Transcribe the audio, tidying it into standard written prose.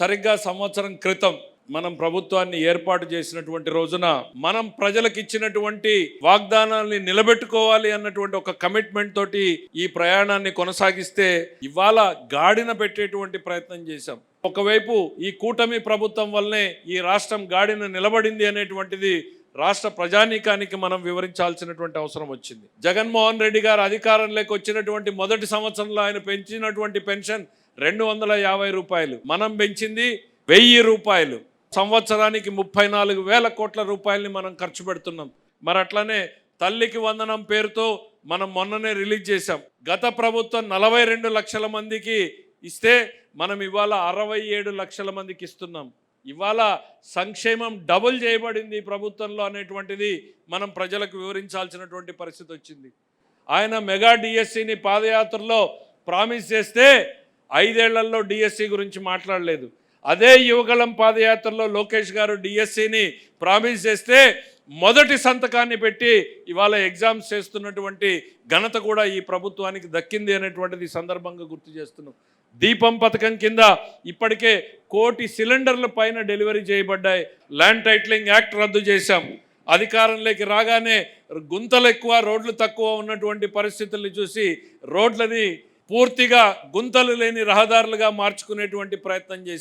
సరిగ్గా సంవత్సరం క్రితం మనం ప్రభుత్వాన్ని ఏర్పాటు చేసినటువంటి రోజున మనం ప్రజలకు ఇచ్చినటువంటి వాగ్దానాల్ని నిలబెట్టుకోవాలి అన్నటువంటి ఒక కమిట్మెంట్ తోటి ఈ ప్రయాణాన్ని కొనసాగిస్తే ఇవాళ గాడిన పెట్టేటువంటి ప్రయత్నం చేశాం. ఒకవైపు ఈ కూటమి ప్రభుత్వం వల్లనే ఈ రాష్ట్రం గాడిన నిలబడింది అనేటువంటిది రాష్ట్ర ప్రజానీకానికి మనం వివరించాల్సినటువంటి అవసరం వచ్చింది. జగన్మోహన్ రెడ్డి గారు అధికారంలోకి వచ్చినటువంటి మొదటి సంవత్సరంలో ఆయన పెంచినటువంటి పెన్షన్ 250 రూపాయలు, మనం పెంచింది 1000 రూపాయలు. సంవత్సరానికి 34,000 కోట్ల రూపాయలని మనం ఖర్చు పెడుతున్నాం. మరి అట్లనే తల్లికి వందనం పేరుతో మనం మొన్ననే రిలీజ్ చేశాం. గత ప్రభుత్వం 42 లక్షల మందికి ఇస్తే మనం ఇవాళ 67 లక్షల మందికి ఇస్తున్నాం. ఇవాళ సంక్షేమం డబుల్ చేయబడింది ప్రభుత్వంలో అనేటువంటిది మనం ప్రజలకు వివరించాల్సినటువంటి పరిస్థితి వచ్చింది. ఆయన మెగా డిఎస్సిని పాదయాత్రలో ప్రామిస్ చేస్తే 5 ఏళ్లలో డిఎస్సి గురించి మాట్లాడలేదు. అదే యువగళం పాదయాత్రలో లోకేష్ గారు డిఎస్సిని ప్రామిస్ చేస్తే మొదటి సంతకాన్ని పెట్టి ఇవాళ ఎగ్జామ్స్ చేస్తున్నటువంటి ఘనత కూడా ఈ ప్రభుత్వానికి దక్కింది అనేటువంటిది సందర్భంగా గుర్తు చేస్తున్నాం. దీపం పథకం కింద ఇప్పటికే 1 కోటి సిలిండర్ల పైన డెలివరీ చేయబడ్డాయి. ల్యాండ్ టైటిలింగ్ యాక్ట్ రద్దు చేశాం. అధికారంలోకి రాగానే గుంతలు ఎక్కువ, రోడ్లు తక్కువ ఉన్నటువంటి పరిస్థితుల్ని చూసి రోడ్లని పూర్తిగా గుంతలు లేని రహదారులుగా మార్చుకునేటువంటి ప్రయత్నం చేశాం.